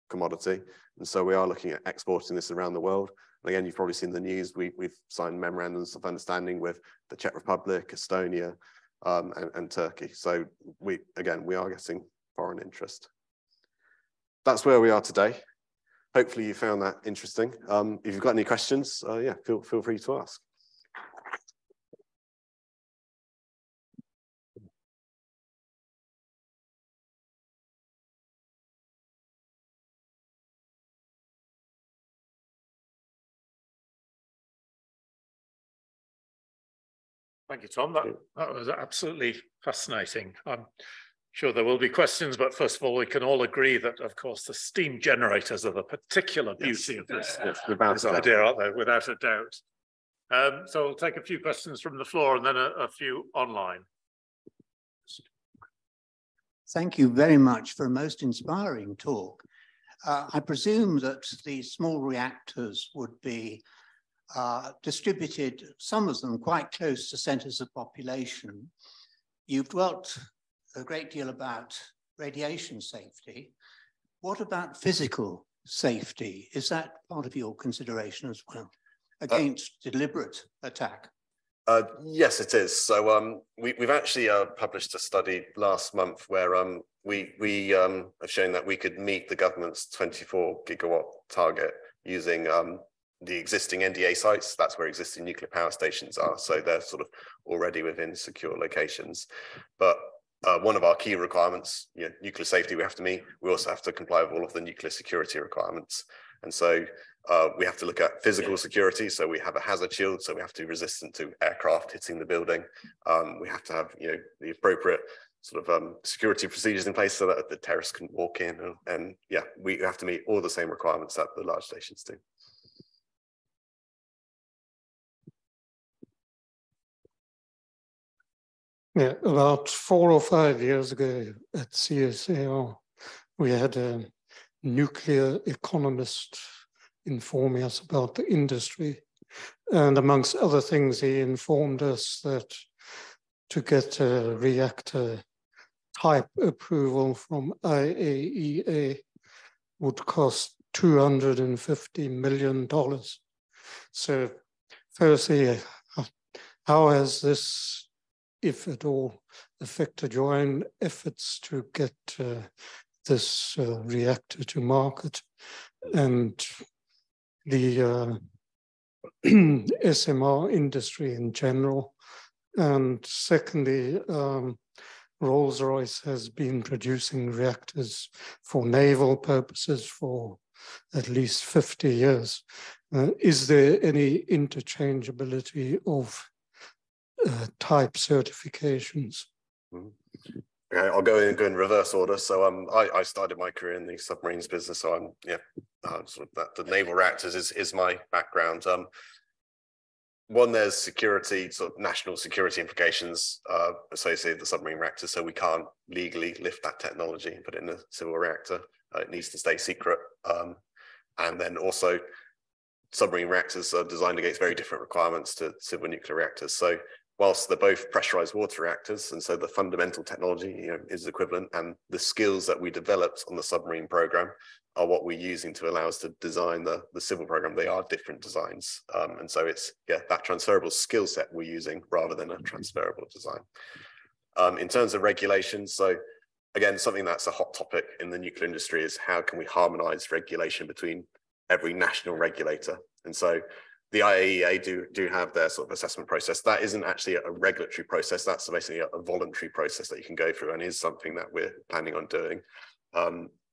commodity. And so we are looking at exporting this around the world. And again, you've probably seen the news. We've signed memorandums of understanding with the Czech Republic, Estonia, and Turkey. So we are getting foreign interest. That's where we are today. Hopefully you found that interesting. If you've got any questions, feel free to ask. Thank you, Tom. That was absolutely fascinating. I'm sure there will be questions, but first of all, we can all agree that, of course, the steam generators are the particular beauty of this idea, aren't they? Without a doubt. So we'll take a few questions from the floor and then a few online. Thank you very much for a most inspiring talk. I presume that the small reactors would be distributed, some of them quite close to centers of population. You've dwelt a great deal about radiation safety. What about physical safety? Is that part of your consideration as well, against deliberate attack? Yes, it is. So we've actually published a study last month where we have shown that we could meet the government's 24 gigawatt target using the existing NDA sites. That's where existing nuclear power stations are. So they're sort of already within secure locations. But one of our key requirements, nuclear safety we have to meet. We also have to comply with all of the nuclear security requirements. And so we have to look at physical security. So we have a hazard shield, so we have to be resistant to aircraft hitting the building. We have to have the appropriate sort of security procedures in place so that the terrorists can walk in. And yeah, we have to meet all the same requirements that the large stations do. Yeah, about 4 or 5 years ago at CSAR, we had a nuclear economist informing us about the industry. And amongst other things, he informed us that to get a reactor type approval from IAEA would cost $250 million. So firstly, how has this, if at all, affected your own efforts to get this reactor to market, and the SMR industry in general? And secondly, Rolls-Royce has been producing reactors for naval purposes for at least 50 years. Is there any interchangeability of type certifications? Okay, I'll go in reverse order. So I started my career in the submarines business. So I'm sort of the naval reactors is my background. One, there's security, sort of national security implications associated with the submarine reactor. So we can't legally lift that technology and put it in a civil reactor. It needs to stay secret. And then also, submarine reactors are designed against very different requirements to civil nuclear reactors. So whilst they're both pressurized water reactors, and so the fundamental technology is equivalent, and the skills that we developed on the submarine program are what we're using to allow us to design the civil program. They are different designs. And so it's that transferable skill set we're using rather than a transferable design. In terms of regulations, so again, something that's a hot topic in the nuclear industry is how can we harmonize regulation between every national regulator? And so the IAEA do have their sort of assessment process. That isn't actually a regulatory process. That's basically a voluntary process that you can go through, and is something that we're planning on doing.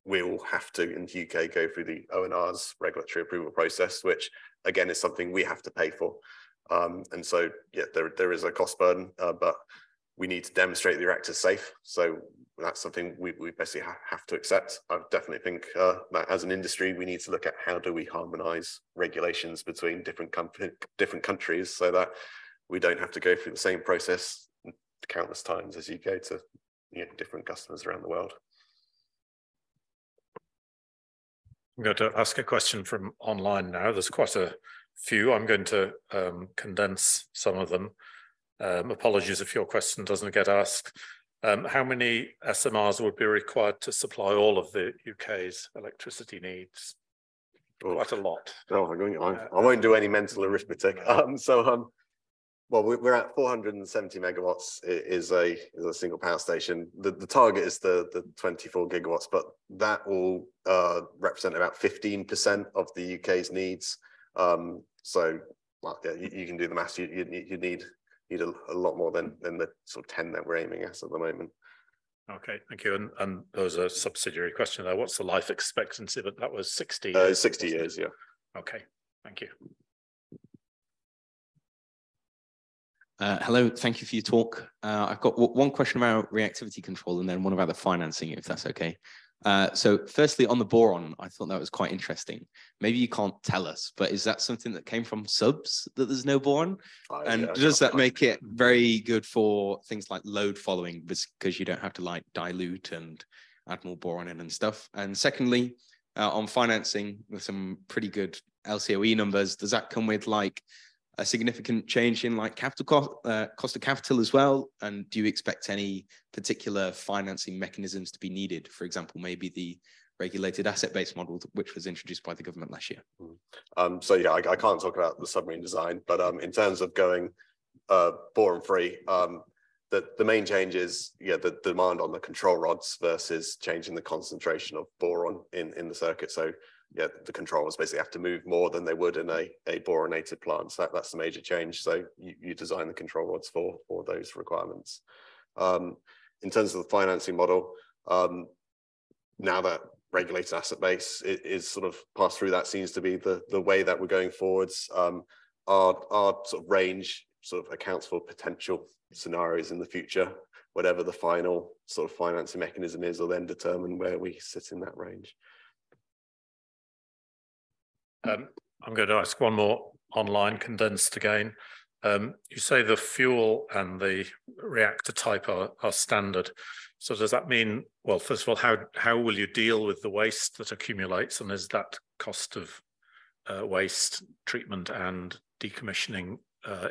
We will have to, in the UK, go through the ONR's regulatory approval process, which again is something we have to pay for. And so, yeah, there is a cost burden, but we need to demonstrate the reactor is safe. So that's something we basically have to accept. I definitely think that as an industry, we need to look at how do we harmonize regulations between different countries so that we don't have to go through the same process countless times as you go to different customers around the world. I'm going to ask a question from online now. There's quite a few. I'm going to condense some of them. Apologies if your question doesn't get asked. How many SMRs would be required to supply all of the UK's electricity needs? Quite a lot. Oh, I won't do any mental arithmetic. Well, we're at 470 megawatts is a single power station. The target is the 24 gigawatts, but that will represent about 15% of the UK's needs. So well, yeah, you can do the maths. You need a lot more than the sort of 10 that we're aiming at the moment. Okay, thank you. And there was a subsidiary question there. What's the life expectancy? But that was 60 years. 60 years, yeah. Okay, thank you. Hello, thank you for your talk. I've got one question about reactivity control and then one about the financing, if that's okay. So firstly, on the boron, I thought that was quite interesting. Maybe you can't tell us, but is that something that came from subs, that there's no boron? And does that make it very good for things like load following, because you don't have to like dilute and add more boron in and stuff? And secondly, on financing, with some pretty good LCOE numbers, does that come with like a significant change in like capital cost of capital as well? And do you expect any particular financing mechanisms to be needed? For example, maybe the regulated asset-based model, which was introduced by the government last year. So yeah, I can't talk about the submarine design, but in terms of going boron-free, the main change is the demand on the control rods versus changing the concentration of boron in the circuit. So yeah, the controllers basically have to move more than they would in a boronated plant. So that's the major change. So you design the control rods for those requirements. in terms of the financing model, now that regulated asset base is sort of passed through, that seems to be the way that we're going forwards. Our sort of range sort of accounts for potential scenarios in the future. Whatever the final sort of financing mechanism is, will then determine where we sit in that range. I'm going to ask one more online, condensed again. You say the fuel and the reactor type are standard. So does that mean, well, first of all, how will you deal with the waste that accumulates, and is that cost of waste treatment and decommissioning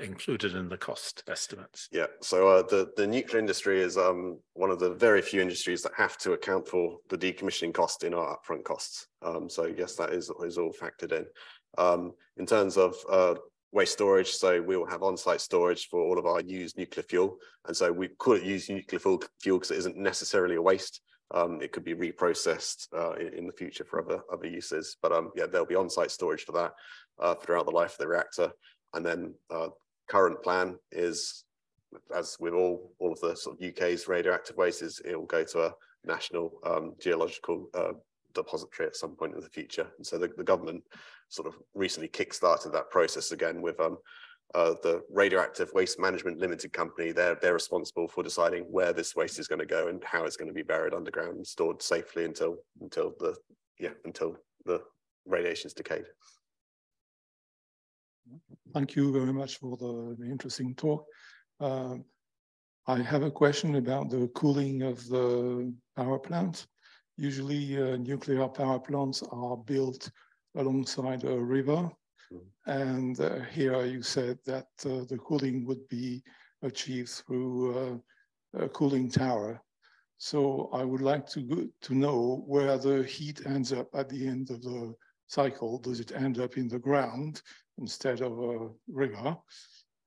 included in the cost estimates? Yeah, so the nuclear industry is one of the very few industries that have to account for the decommissioning cost in our upfront costs. So yes, that is all factored in. In terms of waste storage, so we will have on-site storage for all of our used nuclear fuel, and so we call it used nuclear fuel because it isn't necessarily a waste. It could be reprocessed in the future for other uses, but yeah, there'll be on-site storage for that throughout the life of the reactor. And then current plan is, as with all of the sort of UK's radioactive waste, is it will go to a national geological depository at some point in the future. And so the government sort of recently kick-started that process again with the Radioactive Waste Management Limited Company. They're responsible for deciding where this waste is going to go and how it's going to be buried underground and stored safely until the radiation is decayed. Thank you very much for the interesting talk. I have a question about the cooling of the power plant. Usually nuclear power plants are built alongside a river. And here you said that the cooling would be achieved through a cooling tower. So I would like to know where the heat ends up at the end of the cycle. Does it end up in the ground instead of a river?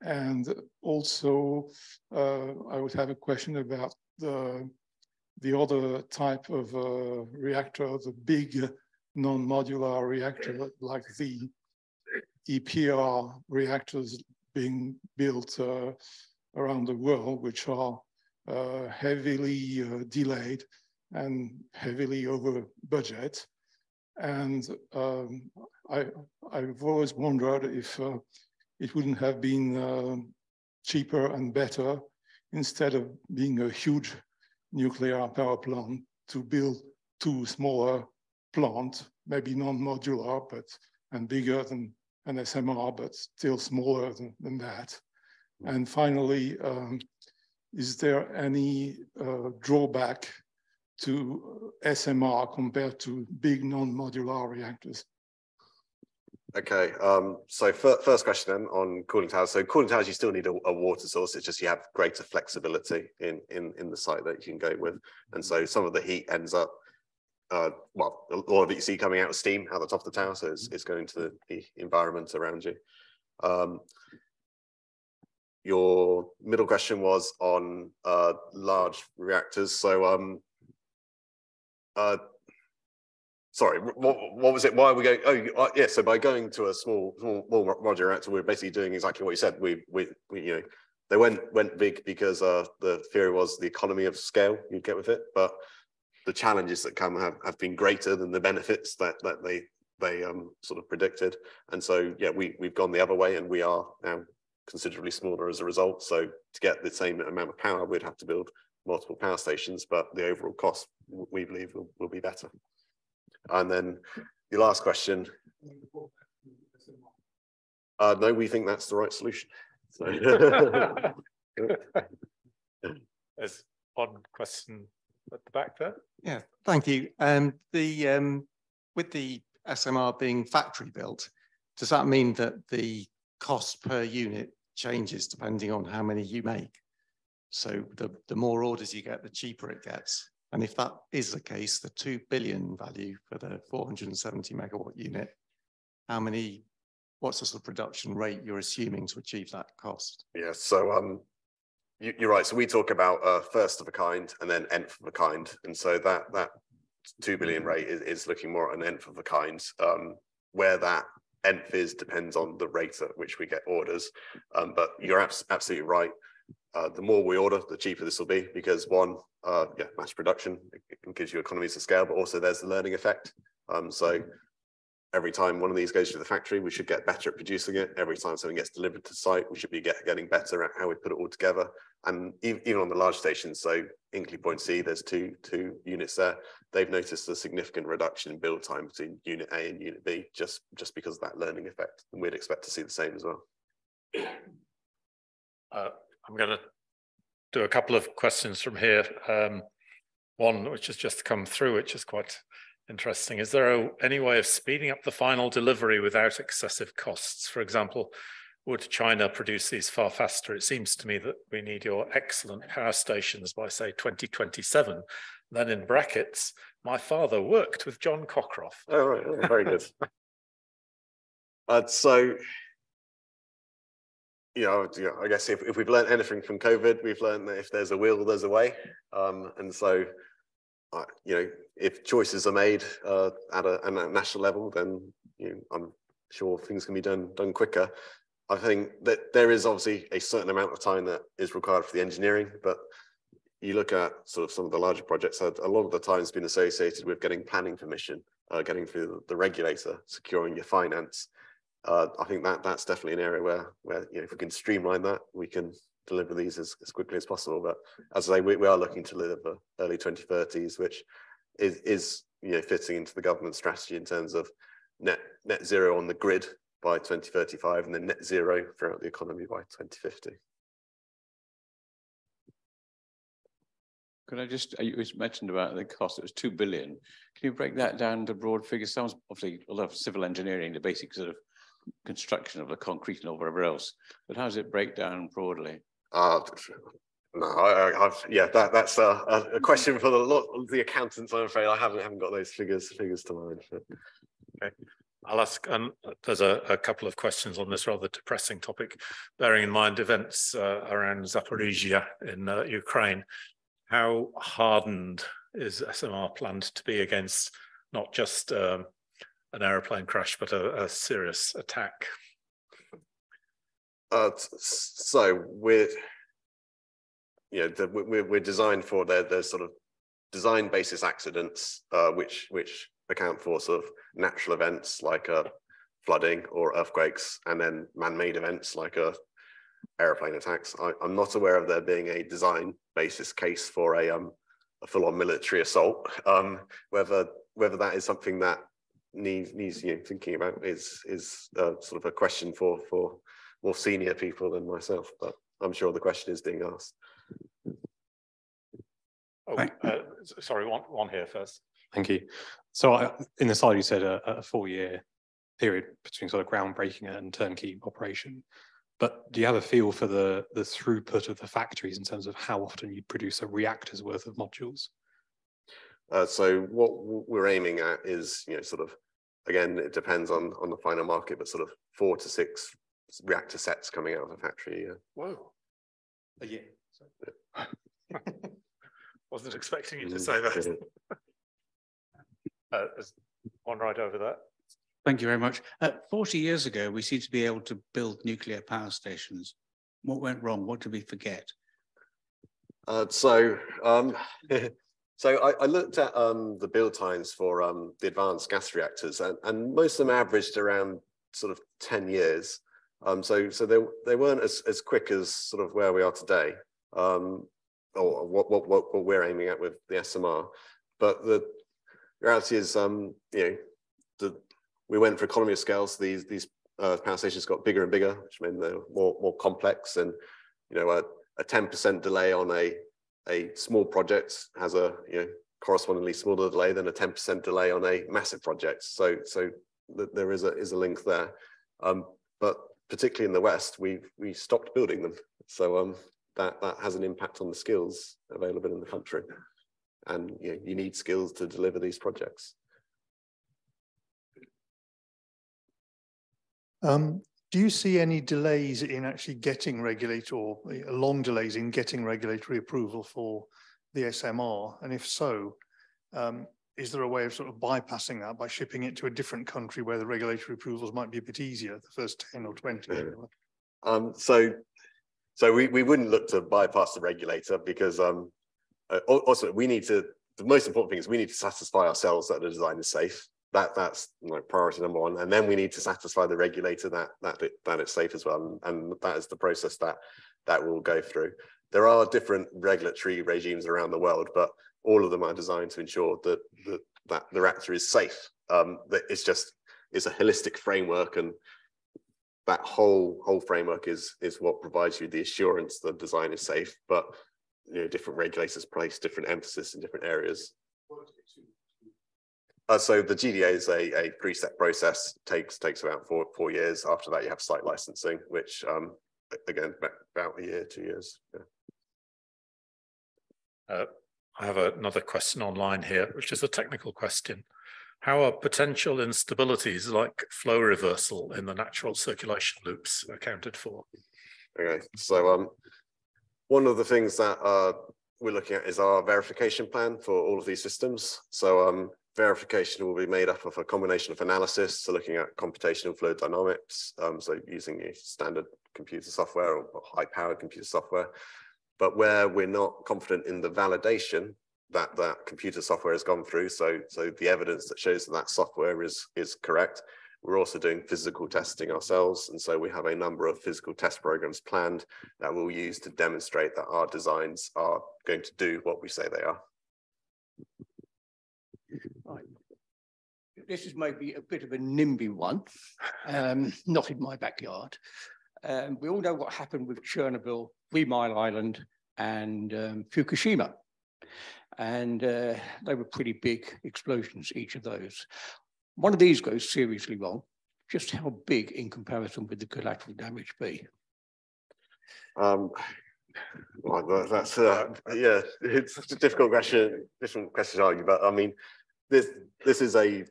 And also, I would have a question about the other type of reactor, the big non-modular reactor, like the EPR reactors being built around the world, which are heavily delayed and heavily over budget. And I've always wondered if it wouldn't have been cheaper and better, instead of being a huge nuclear power plant, to build two smaller plants, maybe non-modular, and bigger than an SMR, but still smaller than that. And finally, is there any drawback to SMR compared to big non-modular reactors? Okay, so first question then on cooling towers. So cooling towers, you still need a water source. It's just you have greater flexibility in the site that you can go with. And so some of the heat ends up, well, a lot of it you see coming out of steam out the top of the tower, so it's going to the environment around you. Your middle question was on large reactors. So sorry, what was it? Why are we going? Oh, yeah. So by going to a small modular reactor, we're basically doing exactly what you said. We you know, they went big because the theory was the economy of scale you'd get with it, but the challenges that come have been greater than the benefits that they sort of predicted. And so yeah, we've gone the other way, and we are now considerably smaller as a result. So to get the same amount of power, we'd have to build multiple power stations, but the overall cost, we believe, will be better. And then your last question. No, we think that's the right solution. So. There's one question at the back there. Yeah, thank you. With the SMR being factory built, does that mean that the cost per unit changes depending on how many you make? So the more orders you get, the cheaper it gets. And if that is the case, the 2 billion value for the 470 megawatt unit, what's the sort of production rate you're assuming to achieve that cost? Yeah, so you're right. So we talk about first of a kind and then nth of a kind. And so that 2 billion rate is looking more at an nth of a kind. Where that nth is depends on the rate at which we get orders. But you're absolutely right. the more we order, the cheaper this will be, because one, mass production, it gives you economies of scale, but also there's the learning effect. So every time one of these goes to the factory, we should get better at producing it. Every time something gets delivered to site, we should be getting better at how we put it all together. And even on the large stations, so Inkley Point C, there's two units there. They've noticed a significant reduction in build time between Unit A and Unit B, just because of that learning effect. And we'd expect to see the same as well. I'm going to do a couple of questions from here. One which has just come through, which is quite interesting. Is there any way of speeding up the final delivery without excessive costs? For example, would China produce these far faster? It seems to me that we need your excellent power stations by, say, 2027. Then in brackets, my father worked with John Cockcroft. Oh, right. Oh, very good. So, I guess if we've learned anything from COVID, we've learned that if there's a will, there's a way. And so, if choices are made at a national level, then I'm sure things can be done quicker. I think that there is obviously a certain amount of time that is required for the engineering, but you look at sort of some of the larger projects, a lot of the time has been associated with getting planning permission, getting through the regulator, securing your finance. I think that's definitely an area where if we can streamline that, we can deliver these as quickly as possible. But as I say, we are looking to deliver early 2030s, which is fitting into the government strategy in terms of net zero on the grid by 2035, and then net zero throughout the economy by 2050. Could I just, you mentioned about the cost, it was 2 billion. Can you break that down to broad figures? Sounds obviously a lot of civil engineering, the basic sort of construction of the concrete and whatever else, but how does it break down broadly? No, that's a question for the accountants. I'm afraid I haven't got those figures to mind. Okay, I'll ask. There's a couple of questions on this rather depressing topic. Bearing in mind events around Zaporizhia in Ukraine, how hardened is SMR planned to be against not just an aeroplane crash, but a serious attack? So we're designed for there's sort of design basis accidents, which account for sort of natural events like flooding or earthquakes, and then man-made events like aeroplane attacks. I'm not aware of there being a design basis case for a full-on military assault. Whether that is something that needs thinking about is sort of a question for more senior people than myself, but I'm sure the question is being asked. Sorry, one here first. Thank you. So in the slide you said a 4-year period between sort of groundbreaking and turnkey operation, but do you have a feel for the throughput of the factories in terms of how often you'd produce a reactor's worth of modules? So what we're aiming at is, sort of, again, it depends on the final market, but sort of 4 to 6 reactor sets coming out of the factory. Whoa. A year. Wasn't expecting you to say that. There's one right over there. Thank you very much. 40 years ago, we seemed to be able to build nuclear power stations. What went wrong? What did we forget? So I looked at the build times for the advanced gas reactors, and most of them averaged around sort of 10 years. So they weren't as quick as sort of where we are today, or what we're aiming at with the SMR. But the reality is, we went for economy of scale. So these power stations got bigger and bigger, which meant they're more complex. And a 10% delay on a small project has a correspondingly smaller delay than a 10% delay on a massive project. So there is a link there. But particularly in the West, we stopped building them. So that has an impact on the skills available in the country. And you need skills to deliver these projects. Do you see any delays in actually getting long delays in getting regulatory approval for the SMR? And if so, is there a way of sort of bypassing that by shipping it to a different country where the regulatory approvals might be a bit easier, the first 10 or 20? So we wouldn't look to bypass the regulator because also the most important thing is we need to satisfy ourselves that the design is safe. That's like priority number one, and then we need to satisfy the regulator that it's safe as well, and that is the process that we'll go through. There are different regulatory regimes around the world, but all of them are designed to ensure that the reactor is safe. That it's a holistic framework, and that whole framework is what provides you the assurance that design is safe. But different regulators place different emphasis in different areas. So the GDA is a 3-step process. Takes about four years. After that, you have site licensing, which again about a year, 2 years. Yeah. I have another question online here, which is a technical question. How are potential instabilities like flow reversal in the natural circulation loops accounted for? Okay, so one of the things that we're looking at is our verification plan for all of these systems. So verification will be made up of a combination of analysis, so looking at computational fluid dynamics, so using standard computer software or high-powered computer software. But where we're not confident in the validation that computer software has gone through, so the evidence that shows that software is correct, we're also doing physical testing ourselves. And so we have a number of physical test programs planned that we'll use to demonstrate that our designs are going to do what we say they are. Right. This is maybe a bit of a NIMBY one, not in my backyard. We all know what happened with Chernobyl, 3 Mile Island, and Fukushima. And they were pretty big explosions, each of those. One of these goes seriously wrong. Just how big in comparison would the collateral damage be? Well, that's yeah, it's a difficult question. Different question to argue, but I mean, this is a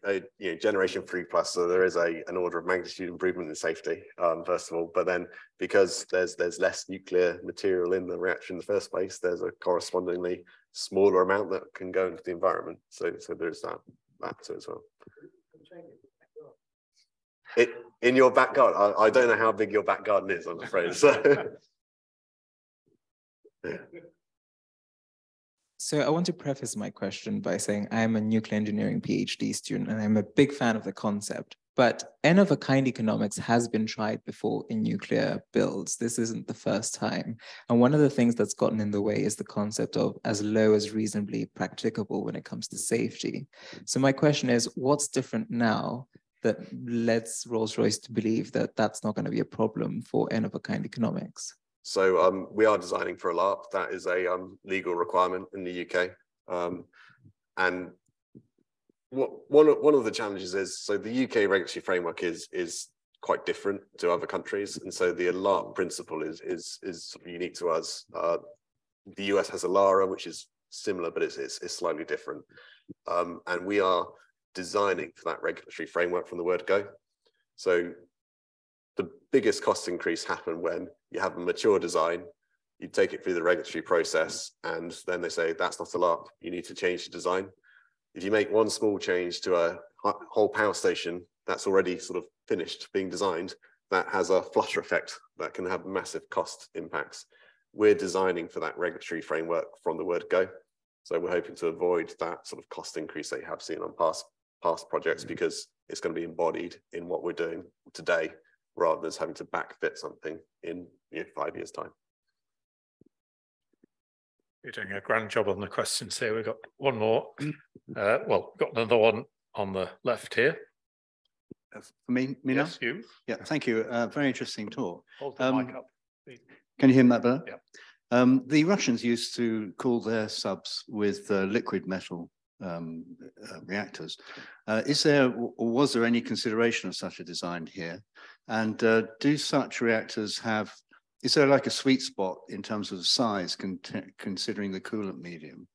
generation 3+, so there is an order of magnitude improvement in safety, first of all. But then because there's less nuclear material in the reactor in the first place, there's a correspondingly smaller amount that can go into the environment. So there's that to it as well. In your back garden, I don't know how big your back garden is, I'm afraid. So I want to preface my question by saying I am a nuclear engineering PhD student and I'm a big fan of the concept, but N-of-a-kind economics has been tried before in nuclear builds. This isn't the first time. And one of the things that's gotten in the way is the concept of as low as reasonably practicable when it comes to safety. So my question is, what's different now that lets Rolls-Royce to believe that that's not going to be a problem for N-of-a-kind economics? So we are designing for a LARP. That is a legal requirement in the UK. And one of the challenges is, so the UK regulatory framework is quite different to other countries. And so the LARP principle is sort of unique to us. The US has a LARA, which is similar, but it's slightly different. And we are designing for that regulatory framework from the word go. So the biggest cost increase happened when you have a mature design, you take it through the regulatory process, and then they say, that's not a LARP, you need to change the design. If you make one small change to a whole power station that's already sort of finished being designed, that has a flutter effect that can have massive cost impacts. We're designing for that regulatory framework from the word go. So we're hoping to avoid that sort of cost increase that you have seen on past projects, because it's going to be embodied in what we're doing today, rather than having to backfit something in 5 years' time. You're doing a grand job on the questions here. We've got one more. Well, got another one on the left here. For me, Mina? Yes, you. Yeah, thank you. Very interesting talk. Hold the mic up, please. Can you hear me that better? Yeah. The Russians used to cool their subs with liquid metal reactors. Is there, or was there any consideration of such a design here? And do such reactors have, is there like a sweet spot in terms of size considering the coolant medium?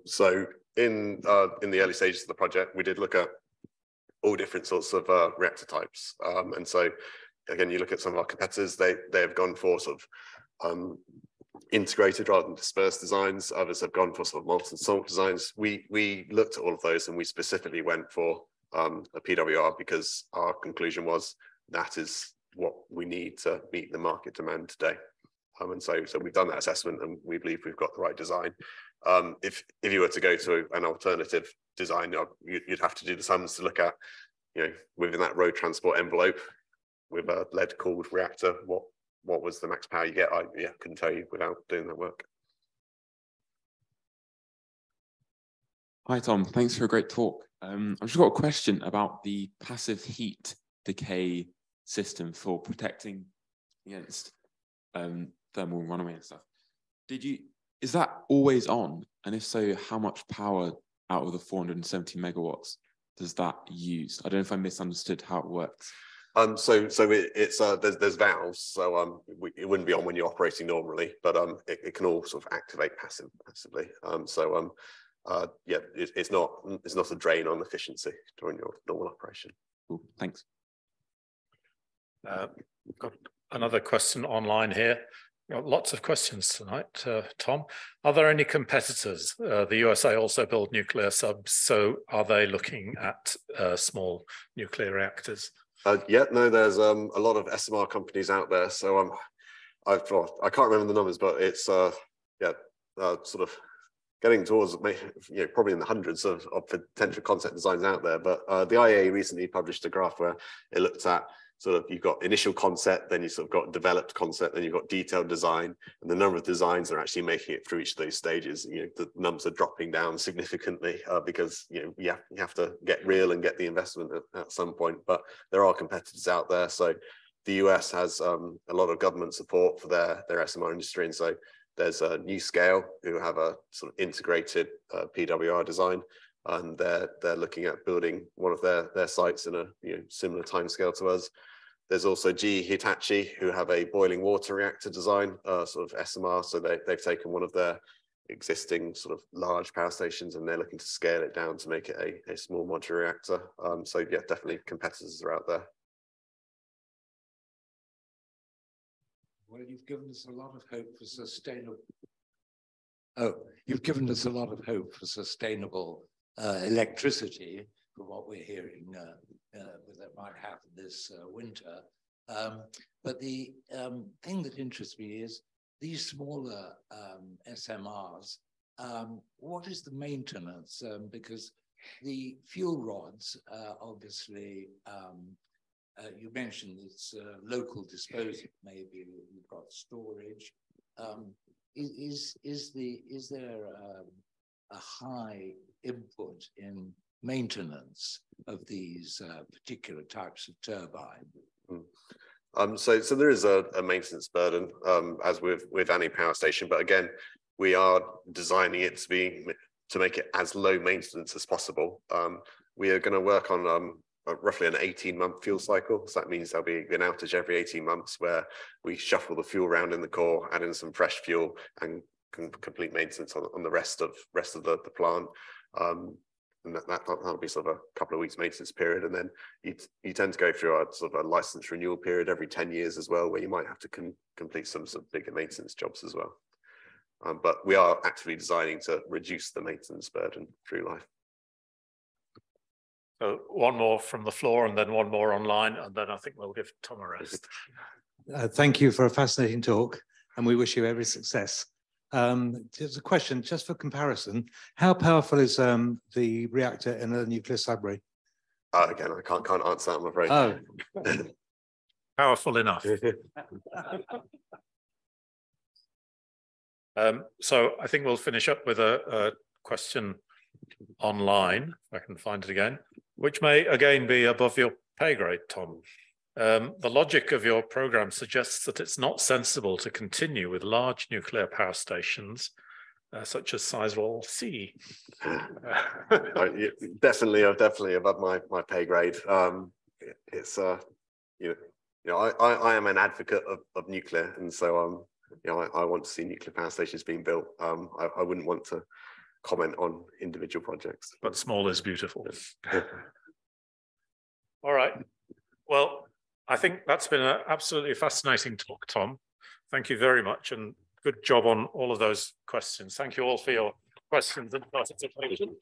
So in the early stages of the project, we did look at all different sorts of reactor types. And so again, you look at some of our competitors, they have gone for sort of integrated rather than dispersed designs. Others have gone for sort of molten salt designs. We looked at all of those, and we specifically went for a PWR because our conclusion was that is what we need to meet the market demand today. And so we've done that assessment, and we believe we've got the right design. If you were to go to an alternative design, you'd have to do the sums to look at, within that road transport envelope with a lead cooled reactor, what was the max power you get? I couldn't tell you without doing that work. Hi Tom, thanks for a great talk. I've just got a question about the passive heat decay system for protecting against thermal runaway and stuff. Is that always on? And if so, how much power out of the 470 megawatts does that use? I don't know if I misunderstood how it works. So it's there's valves, so it wouldn't be on when you're operating normally, but it can all sort of activate passively. Yeah, it's not a drain on efficiency during your normal operation. Cool, thanks. We've got another question online here. Got lots of questions tonight, Tom. Are there any competitors? The USA also build nuclear subs, so are they looking at small nuclear reactors? Yeah, no, there's a lot of SMR companies out there. So I can't remember the numbers, but it's sort of getting towards probably in the hundreds of potential concept designs out there. But the IAA recently published a graph where it looked at sort of, you've got initial concept, then you sort of got developed concept, then you've got detailed design, and the number of designs that are actually making it through each of those stages, the numbers are dropping down significantly because you have to get real and get the investment at some point. But there are competitors out there. So the US has a lot of government support for their SMR industry, and so there's a NuScale who have a sort of integrated PWR design, and they're looking at building one of their sites in a similar timescale to us. There's also GE Hitachi who have a boiling water reactor design, sort of SMR. So they've taken one of their existing sort of large power stations, and they're looking to scale it down to make it a small modular reactor. So yeah, definitely competitors are out there. Well, you've given us a lot of hope for sustainable. Oh, you've given us a lot of hope for sustainable electricity, from what we're hearing that might happen this winter. But the thing that interests me is these smaller SMRs. What is the maintenance? Because the fuel rods, obviously, you mentioned it's local disposal. Maybe you've got storage. Is there a high input in maintenance of these particular types of turbine? So there is a maintenance burden, as with any power station, but again, we are designing it to make it as low maintenance as possible. We are going to work on roughly an 18-month fuel cycle. So that means there'll be an outage every 18 months where we shuffle the fuel around in the core, add in some fresh fuel, and complete maintenance on the rest of the plant. And that'll be sort of a couple of weeks maintenance period, and then you tend to go through a sort of a license renewal period every 10 years as well, where you might have to complete some sort of bigger maintenance jobs as well. But we are actively designing to reduce the maintenance burden through life. So one more from the floor, and then one more online, and then I think we'll give Tom a rest. Thank you for a fascinating talk, and we wish you every success. There's a question, just for comparison, how powerful is the reactor in a nuclear submarine? Again, I can't answer that, I'm afraid. Oh. Powerful enough. So I think we'll finish up with a question online, if I can find it again, which may again be above your pay grade, Tom. The logic of your program suggests that it's not sensible to continue with large nuclear power stations, such as Sizewell C. Definitely above my pay grade. It's I am an advocate of nuclear, and so I want to see nuclear power stations being built. I wouldn't want to comment on individual projects. But small is beautiful. All right. Well, I think that's been an absolutely fascinating talk, Tom. Thank you very much, and good job on all of those questions. Thank you all for your questions and participation.